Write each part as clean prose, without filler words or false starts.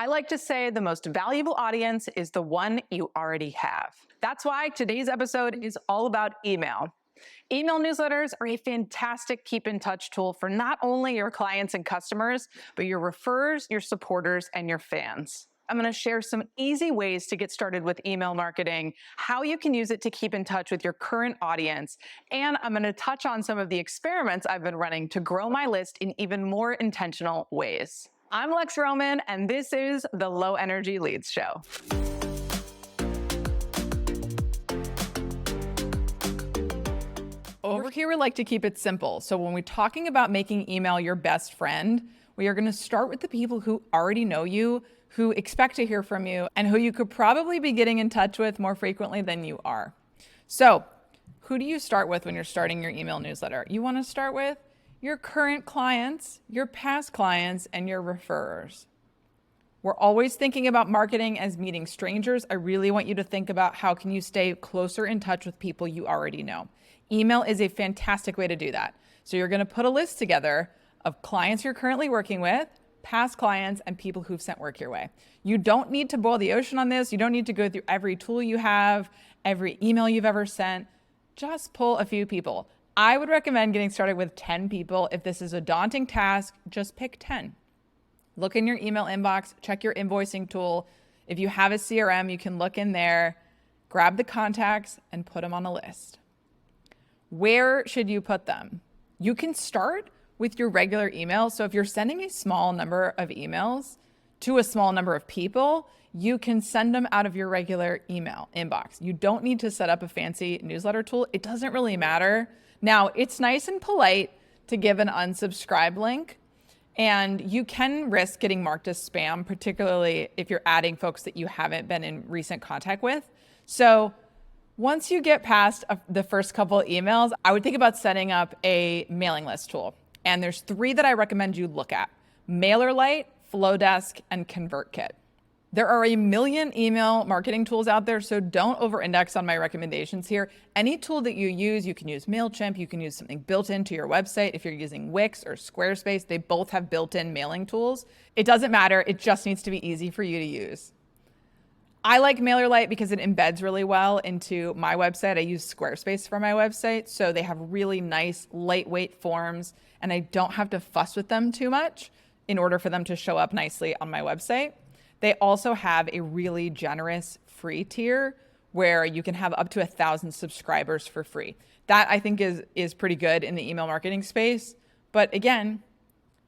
I like to say the most valuable audience is the one you already have. That's why today's episode is all about email. Email newsletters are a fantastic keep in touch tool for not only your clients and customers, but your referrers, your supporters, and your fans. I'm going to share some easy ways to get started with email marketing, how you can use it to keep in touch with your current audience, and I'm going to touch on some of the experiments I've been running to grow my list in even more intentional ways. I'm Lex Roman, and this is the Low Energy Leads Show. Over here, we like to keep it simple. So when we're talking about making email your best friend, we are going to start with the people who already know you, who expect to hear from you, and who you could probably be getting in touch with more frequently than you are. So who do you start with when you're starting your email newsletter? You want to start with your current clients, your past clients, and your referrers. We're always thinking about marketing as meeting strangers. I really want you to think about how can you stay closer in touch with people you already know. Email is a fantastic way to do that. So you're going to put a list together of clients you're currently working with, past clients, and people who've sent work your way. You don't need to boil the ocean on this. You don't need to go through every tool you have, every email you've ever sent. Just pull a few people. I would recommend getting started with 10 people. If this is a daunting task, just pick 10. Look in your email inbox, check your invoicing tool. If you have a CRM, you can look in there, grab the contacts, and put them on a list. Where should you put them? You can start with your regular email. So if you're sending a small number of emails to a small number of people, you can send them out of your regular email inbox. You don't need to set up a fancy newsletter tool. It doesn't really matter. Now, it's nice and polite to give an unsubscribe link, and you can risk getting marked as spam, particularly if you're adding folks that you haven't been in recent contact with. So once you get past the first couple of emails, I would think about setting up a mailing list tool. And there's 3 that I recommend you look at: MailerLite, Flowdesk, and ConvertKit. There are a million email marketing tools out there, so don't over-index on my recommendations here. Any tool that you can use MailChimp, you can use something built into your website. If you're using Wix or Squarespace, they both have built-in mailing tools. It doesn't matter, it just needs to be easy for you to use. I like MailerLite because it embeds really well into my website. I use Squarespace for my website, so they have really nice, lightweight forms, and I don't have to fuss with them too much in order for them to show up nicely on my website. They also have a really generous free tier where you can have up to 1,000 subscribers for free. That I think is pretty good in the email marketing space. But again,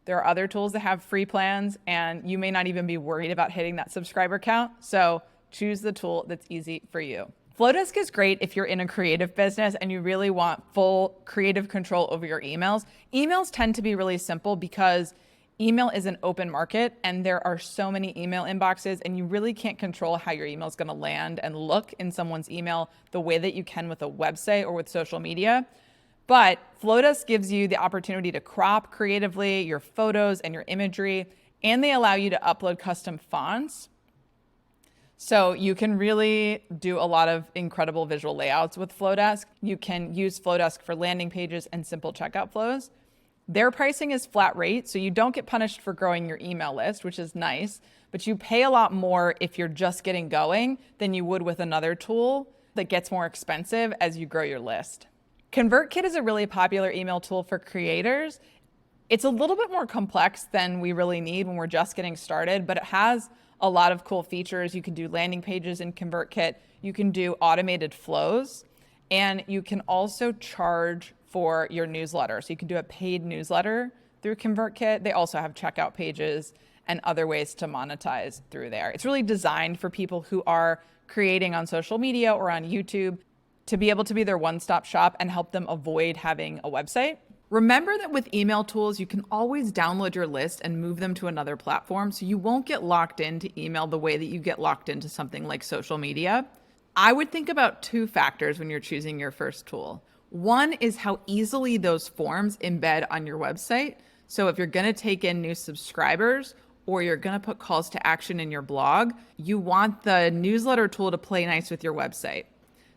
there are other tools that have free plans, and you may not even be worried about hitting that subscriber count. So choose the tool that's easy for you. Flowdesk is great if you're in a creative business and you really want full creative control over your emails. Emails tend to be really simple because email is an open market and there are so many email inboxes, and you really can't control how your email is going to land and look in someone's email the way that you can with a website or with social media. But Flowdesk gives you the opportunity to crop creatively your photos and your imagery, and they allow you to upload custom fonts. So you can really do a lot of incredible visual layouts with Flowdesk. You can use Flowdesk for landing pages and simple checkout flows. Their pricing is flat rate, so you don't get punished for growing your email list, which is nice, but you pay a lot more if you're just getting going than you would with another tool that gets more expensive as you grow your list. ConvertKit is a really popular email tool for creators. It's a little bit more complex than we really need when we're just getting started, but it has a lot of cool features. You can do landing pages in ConvertKit, you can do automated flows, and you can also charge for your newsletter. So you can do a paid newsletter through ConvertKit. They also have checkout pages and other ways to monetize through there. It's really designed for people who are creating on social media or on YouTube to be able to be their one-stop shop and help them avoid having a website. Remember that with email tools, you can always download your list and move them to another platform, so you won't get locked into email the way that you get locked into something like social media. I would think about 2 factors when you're choosing your first tool. One is how easily those forms embed on your website. So if you're going to take in new subscribers or you're going to put calls to action in your blog, you want the newsletter tool to play nice with your website.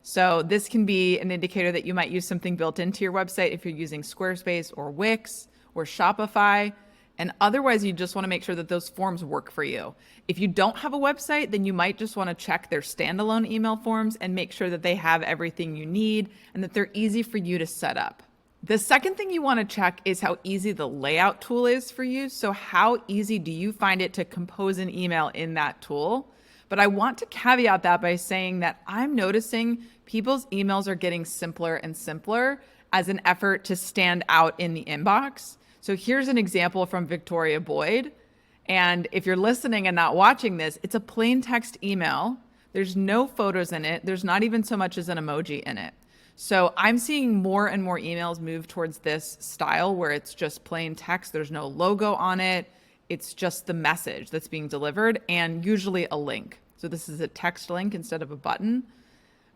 So this can be an indicator that you might use something built into your website if you're using Squarespace or Wix or Shopify. And otherwise, you just want to make sure that those forms work for you. If you don't have a website, then you might just want to check their standalone email forms and make sure that they have everything you need and that they're easy for you to set up. The second thing you want to check is how easy the layout tool is for you. So how easy do you find it to compose an email in that tool? But I want to caveat that by saying that I'm noticing people's emails are getting simpler and simpler as an effort to stand out in the inbox. So here's an example from Victoria Boyd. And if you're listening and not watching this, it's a plain text email. There's no photos in it. There's not even so much as an emoji in it. So I'm seeing more and more emails move towards this style where it's just plain text. There's no logo on it. It's just the message that's being delivered and usually a link. So this is a text link instead of a button.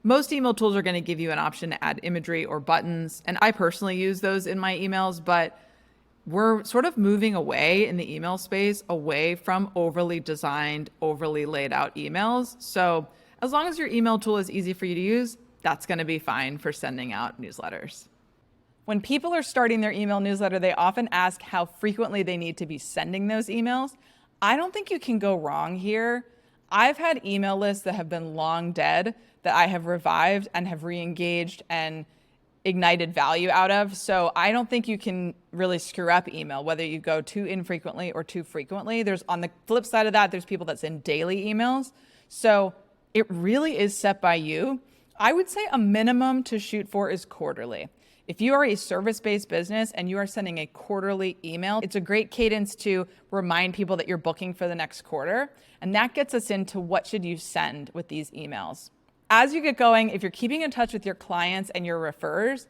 Most email tools are going to give you an option to add imagery or buttons. And I personally use those in my emails, but we're sort of moving away in the email space, away from overly designed, overly laid out emails. So as long as your email tool is easy for you to use, that's going to be fine for sending out newsletters. When people are starting their email newsletter, they often ask how frequently they need to be sending those emails. I don't think you can go wrong here. I've had email lists that have been long dead that I have revived and have re-engaged and ignited value out of. So I don't think you can really screw up email, whether you go too infrequently or too frequently. There's, on the flip side of that, there's people that send daily emails. So it really is set by you. I would say a minimum to shoot for is quarterly. If you are a service-based business and you are sending a quarterly email, it's a great cadence to remind people that you're booking for the next quarter. And that gets us into what should you send with these emails. As you get going, if you're keeping in touch with your clients and your referrers,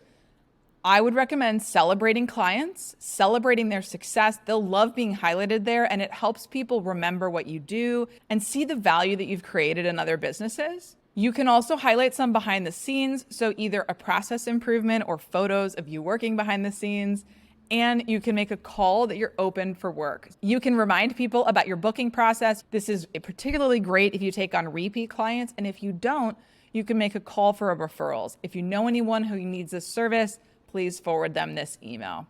I would recommend celebrating clients, celebrating their success. They'll love being highlighted there, and it helps people remember what you do and see the value that you've created in other businesses. You can also highlight some behind the scenes, so either a process improvement or photos of you working behind the scenes, and you can make a call that you're open for work. You can remind people about your booking process. This is particularly great if you take on repeat clients, and if you don't, you can make a call for referrals. If you know anyone who needs this service, please forward them this email.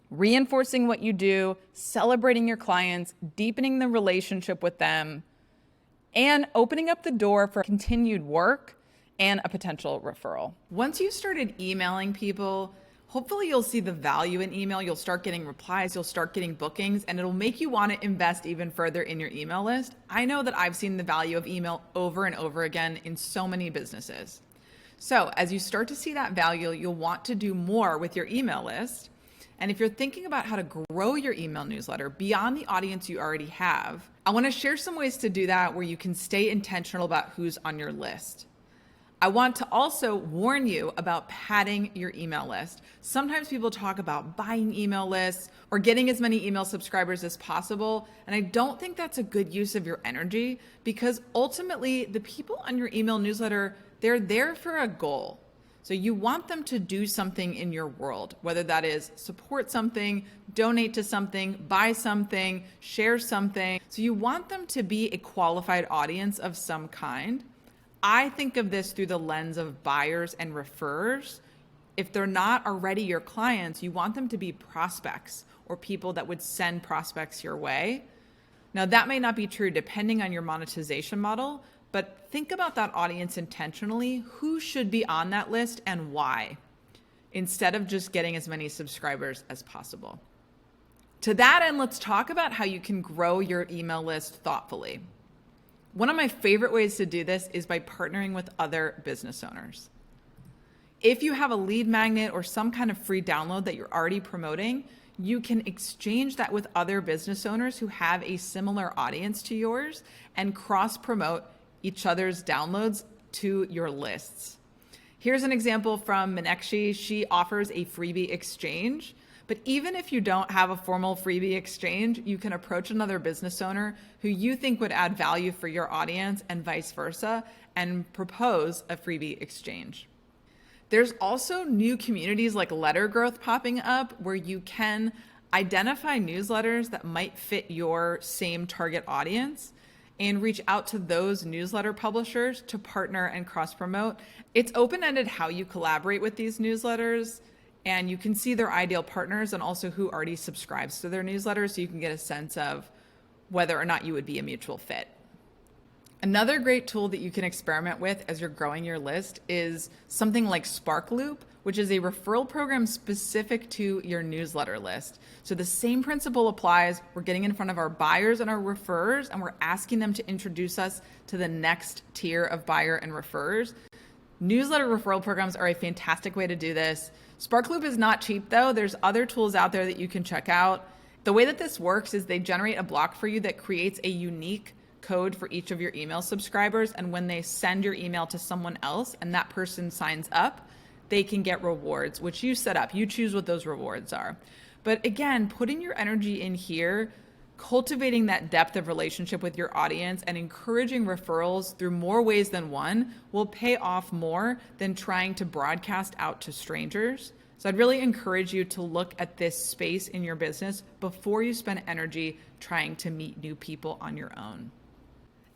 Reinforcing what you do, celebrating your clients, deepening the relationship with them, and opening up the door for continued work and a potential referral. Once you started emailing people, hopefully you'll see the value in email. You'll start getting replies, you'll start getting bookings, and it'll make you want to invest even further in your email list. I know that I've seen the value of email over and over again in so many businesses. So as you start to see that value, you'll want to do more with your email list. And if you're thinking about how to grow your email newsletter beyond the audience you already have, I want to share some ways to do that where you can stay intentional about who's on your list. I want to also warn you about padding your email list. Sometimes people talk about buying email lists or getting as many email subscribers as possible, and I don't think that's a good use of your energy because ultimately the people on your email newsletter, they're there for a goal. So you want them to do something in your world, whether that is support something, donate to something, buy something, share something. So you want them to be a qualified audience of some kind. I think of this through the lens of buyers and referrers. If they're not already your clients, you want them to be prospects or people that would send prospects your way. Now, that may not be true depending on your monetization model, but think about that audience intentionally. Who should be on that list and why, instead of just getting as many subscribers as possible. To that end, let's talk about how you can grow your email list thoughtfully. One of my favorite ways to do this is by partnering with other business owners. If you have a lead magnet or some kind of free download that you're already promoting, you can exchange that with other business owners who have a similar audience to yours and cross-promote each other's downloads to your lists. Here's an example from Minekshi. She offers a freebie exchange, but even if you don't have a formal freebie exchange, you can approach another business owner who you think would add value for your audience and vice versa and propose a freebie exchange. There's also new communities like Letter Growth popping up where you can identify newsletters that might fit your same target audience and reach out to those newsletter publishers to partner and cross-promote. It's open-ended how you collaborate with these newsletters, and you can see their ideal partners and also who already subscribes to their newsletter, so you can get a sense of whether or not you would be a mutual fit. Another great tool that you can experiment with as you're growing your list is something like Spark Loop, which is a referral program specific to your newsletter list. So the same principle applies. We're getting in front of our buyers and our referrers, and we're asking them to introduce us to the next tier of buyer and referrers. Newsletter referral programs are a fantastic way to do this. Spark Loop is not cheap though. There's other tools out there that you can check out. The way that this works is they generate a block for you that creates a unique code for each of your email subscribers. And when they send your email to someone else and that person signs up, they can get rewards, which you set up. You choose what those rewards are. But again, putting your energy in here, cultivating that depth of relationship with your audience and encouraging referrals through more ways than one will pay off more than trying to broadcast out to strangers. So I'd really encourage you to look at this space in your business before you spend energy trying to meet new people on your own.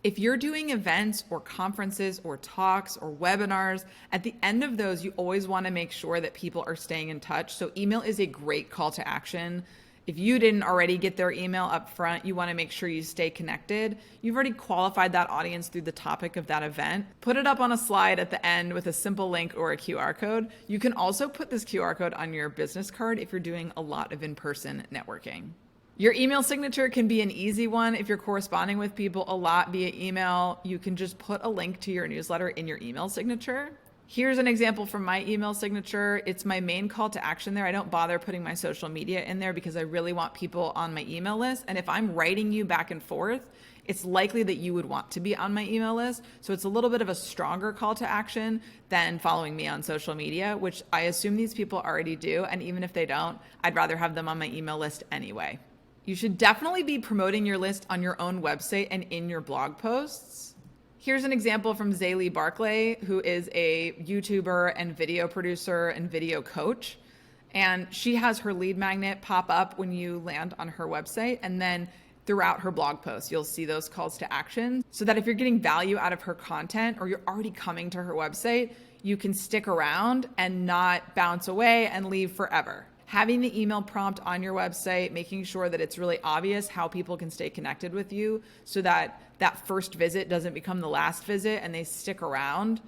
If you're doing events or conferences or talks or webinars, at the end of those, you always want to make sure that people are staying in touch. So email is a great call to action. If you didn't already get their email up front, you want to make sure you stay connected. You've already qualified that audience through the topic of that event. Put it up on a slide at the end with a simple link or a QR code. You can also put this QR code on your business card if you're doing a lot of in-person networking. Your email signature can be an easy one. If you're corresponding with people a lot via email, you can just put a link to your newsletter in your email signature. Here's an example from my email signature. It's my main call to action there. I don't bother putting my social media in there because I really want people on my email list. And if I'm writing you back and forth, it's likely that you would want to be on my email list. So it's a little bit of a stronger call to action than following me on social media, which I assume these people already do. And even if they don't, I'd rather have them on my email list anyway. You should definitely be promoting your list on your own website and in your blog posts. Here's an example from Zaylee Barclay, who is a YouTuber and video producer and video coach. And she has her lead magnet pop up when you land on her website. And then throughout her blog posts, you'll see those calls to action so that if you're getting value out of her content or you're already coming to her website, you can stick around and not bounce away and leave forever. Having the email prompt on your website, making sure that it's really obvious how people can stay connected with you so that that first visit doesn't become the last visit and they stick around.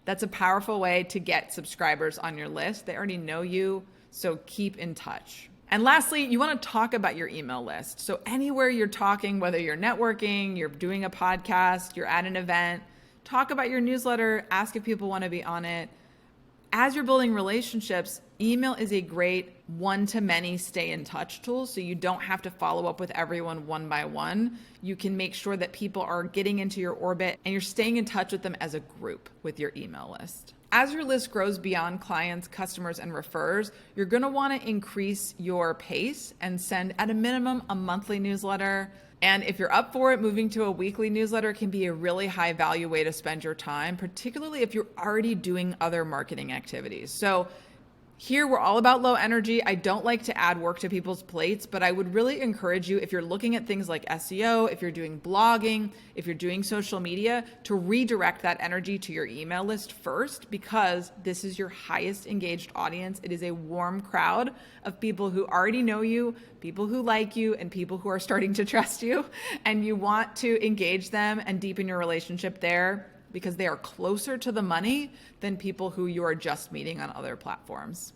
That's a powerful way to get subscribers on your list. They already know you, so keep in touch. And lastly, you want to talk about your email list. So anywhere you're talking, whether you're networking, you're doing a podcast, you're at an event, talk about your newsletter, ask if people want to be on it. As you're building relationships, email is a great one-to-many stay in touch tool. So you don't have to follow up with everyone one by one. You can make sure that people are getting into your orbit and you're staying in touch with them as a group with your email list. As your list grows beyond clients, customers, and referrers, you're going to want to increase your pace and send at a minimum a monthly newsletter. And if you're up for it, moving to a weekly newsletter can be a really high value way to spend your time, particularly if you're already doing other marketing activities. So here we're all about low energy. I don't like to add work to people's plates, but I would really encourage you, if you're looking at things like SEO, if you're doing blogging, if you're doing social media, to redirect that energy to your email list first, because this is your highest engaged audience. It is a warm crowd of people who already know you, people who like you, and people who are starting to trust you. And you want to engage them and deepen your relationship there, because they are closer to the money than people who you are just meeting on other platforms.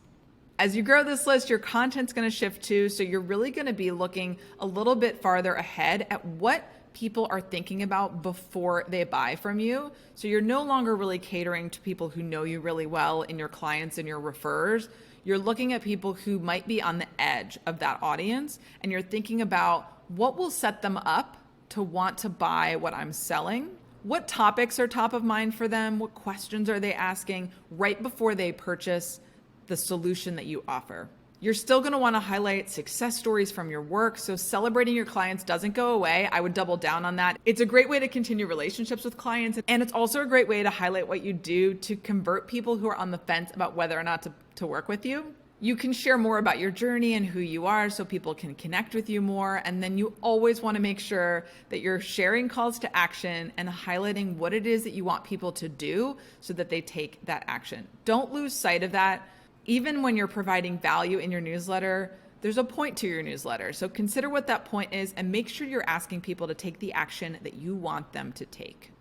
As you grow this list, your content's going to shift too, so you're really going to be looking a little bit farther ahead at what people are thinking about before they buy from you. So you're no longer really catering to people who know you really well in your clients and your referrers. You're looking at people who might be on the edge of that audience, and you're thinking about what will set them up to want to buy what I'm selling. What topics are top of mind for them? What questions are they asking right before they purchase the solution that you offer? You're still going to want to highlight success stories from your work. So celebrating your clients doesn't go away. I would double down on that. It's a great way to continue relationships with clients. And it's also a great way to highlight what you do to convert people who are on the fence about whether or not to work with you. You can share more about your journey and who you are so people can connect with you more. And then you always want to make sure that you're sharing calls to action and highlighting what it is that you want people to do so that they take that action. Don't lose sight of that. Even when you're providing value in your newsletter, there's a point to your newsletter. So consider what that point is and make sure you're asking people to take the action that you want them to take.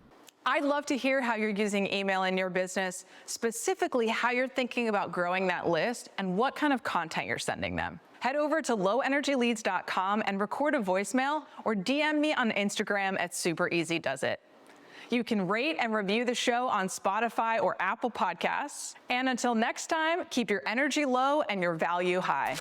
I'd love to hear how you're using email in your business, specifically how you're thinking about growing that list and what kind of content you're sending them. Head over to lowenergyleads.com and record a voicemail or DM me on Instagram at supereasydoesit. You can rate and review the show on Spotify or Apple Podcasts. And until next time, keep your energy low and your value high.